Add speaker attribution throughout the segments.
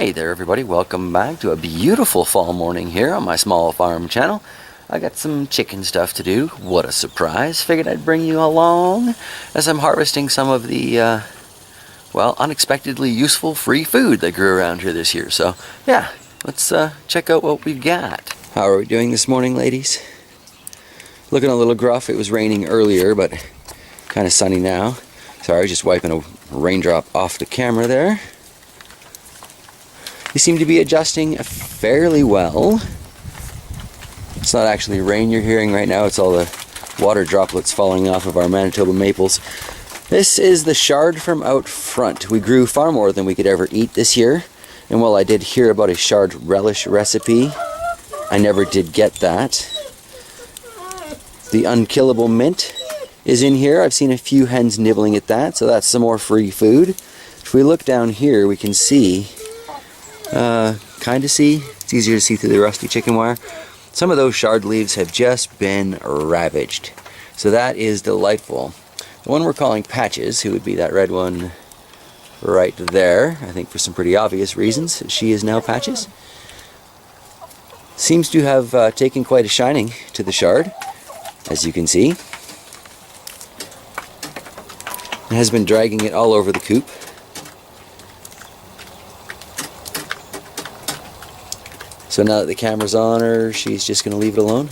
Speaker 1: Hey there everybody, welcome back to a beautiful fall morning here on my small farm channel. I got some chicken stuff to do. What a surprise. Figured I'd bring you along as I'm harvesting some of the, well, unexpectedly useful free food that grew around here this year. So yeah, let's check out what we've got. How are we doing this morning, ladies? Looking a little gruff. It was raining earlier, but kind of sunny now. Sorry, just wiping a raindrop off the camera there. You seem to be adjusting fairly well. It's not actually rain you're hearing right now, it's all the water droplets falling off of our Manitoba maples. This is the chard from out front. We grew far more than we could ever eat this year. And while I did hear about a chard relish recipe, I never did get that. The unkillable mint is in here. I've seen a few hens nibbling at that, so that's some more free food. If we look down here, we can see it's easier to see through the rusty chicken wire. Some of those chard leaves have just been ravaged. So that is delightful. The one we're calling Patches, who would be that red one right there, I think for some pretty obvious reasons, she is now Patches. Seems to have taken quite a shining to the chard, as you can see. It has been dragging it all over the coop. So now that the camera's on her, she's just going to leave it alone?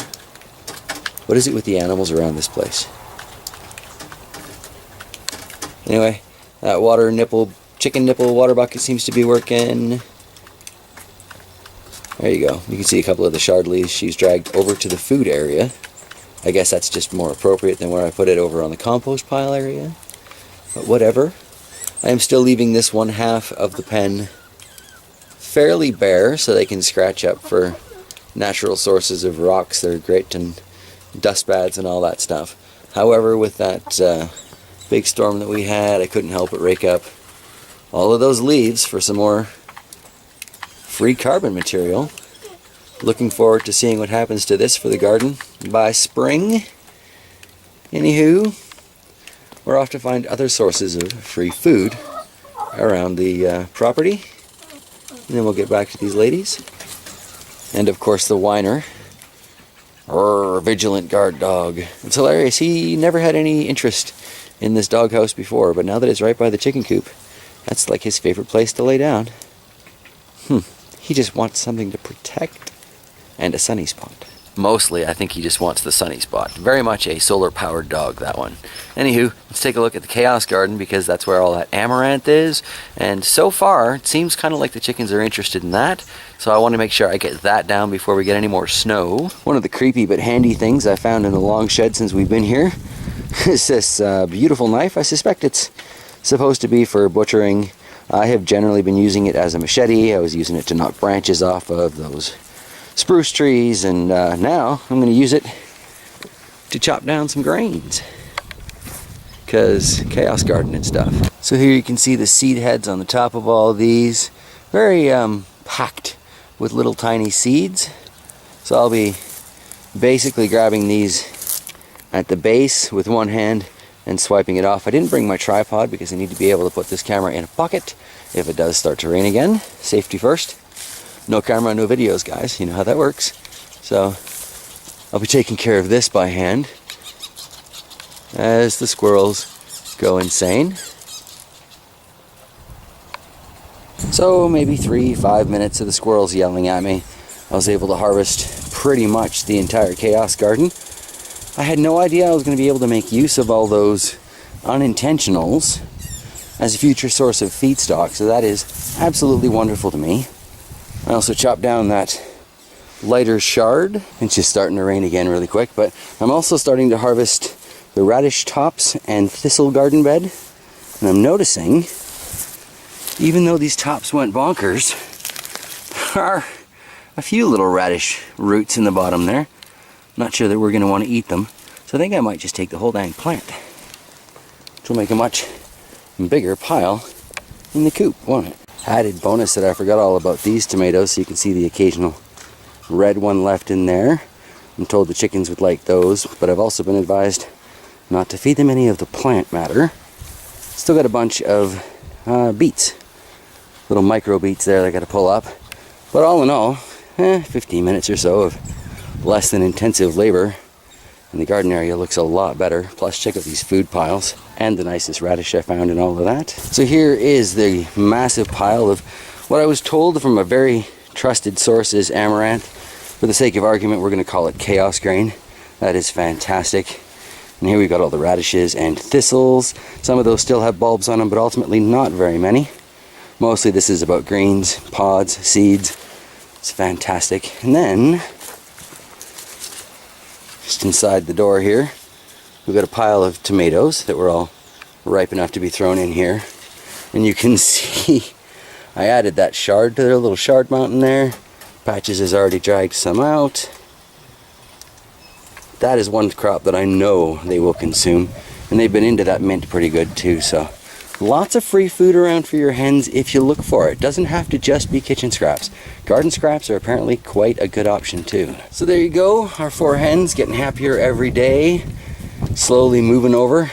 Speaker 1: What is it with the animals around this place? Anyway, that chicken nipple water bucket seems to be working. There you go. You can see a couple of the chard leaves she's dragged over to the food area. I guess that's just more appropriate than where I put it over on the compost pile area. But whatever. I am still leaving this one half of the pen fairly bare so they can scratch up for natural sources of rocks that are great and dust pads and all that stuff. However, with that big storm that we had, I couldn't help but rake up all of those leaves for some more free carbon material. Looking forward to seeing what happens to this for the garden by spring. Anywho, we're off to find other sources of free food around the property. And then we'll get back to these ladies. And of course the whiner. Vigilant guard dog. It's hilarious. He never had any interest in this doghouse before, but now that it's right by the chicken coop, that's like his favorite place to lay down. He just wants something to protect and a sunny spot. Mostly, I think he just wants the sunny spot. Very much a solar-powered dog, that one. Anywho, let's take a look at the Chaos Garden because that's where all that amaranth is. And so far, it seems kind of like the chickens are interested in that. So I want to make sure I get that down before we get any more snow. One of the creepy but handy things I found in the long shed since we've been here is this beautiful knife. I suspect it's supposed to be for butchering. I have generally been using it as a machete. I was using it to knock branches off of those spruce trees, and now I'm going to use it to chop down some grains because Chaos Garden and stuff. So here you can see the seed heads on the top of all of these, very packed with little tiny seeds. So I'll be basically grabbing these at the base with one hand and swiping it off. I didn't bring my tripod because I need to be able to put this camera in a bucket if it does start to rain again. Safety first. No camera, no videos, guys. You know how that works. So I'll be taking care of this by hand as the squirrels go insane. So maybe 3-5 minutes of the squirrels yelling at me, I was able to harvest pretty much the entire Chaos Garden. I had no idea I was going to be able to make use of all those unintentionals as a future source of feedstock, so that is absolutely wonderful to me. I also chopped down that lighter chard. It's just starting to rain again really quick, but I'm also starting to harvest the radish tops and thistle garden bed. And I'm noticing, even though these tops went bonkers, there are a few little radish roots in the bottom there. Not sure that we're going to want to eat them, so I think I might just take the whole dang plant, which will make a much bigger pile in the coop, won't it? Added bonus that I forgot all about these tomatoes, so you can see the occasional red one left in there. I'm told the chickens would like those, but I've also been advised not to feed them any of the plant matter. Still got a bunch of beets little micro beets there that I got to pull up. But all in all, 15 minutes or so of less than intensive labor. And the garden area looks a lot better. Plus, check out these food piles and the nicest radish I found and all of that. So here is the massive pile of what I was told from a very trusted source is amaranth. For the sake of argument, we're going to call it chaos grain. That is fantastic. And here we've got all the radishes and thistles. Some of those still have bulbs on them, but ultimately not very many. Mostly this is about greens, pods, seeds. It's fantastic. And then, just inside the door here, we've got a pile of tomatoes that were all ripe enough to be thrown in here. And you can see I added that chard to their little chard mountain there. Patches has already dragged some out. That is one crop that I know they will consume. And they've been into that mint pretty good too, so lots of free food around for your hens if you look for it. Doesn't have to just be kitchen scraps. Garden scraps are apparently quite a good option too. So there you go, our 4 hens getting happier every day. Slowly moving over,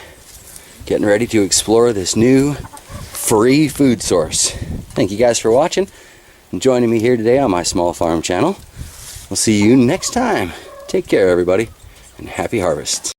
Speaker 1: getting ready to explore this new free food source. Thank you guys for watching and joining me here today on my small farm channel. We'll see you next time. Take care everybody, and happy harvests.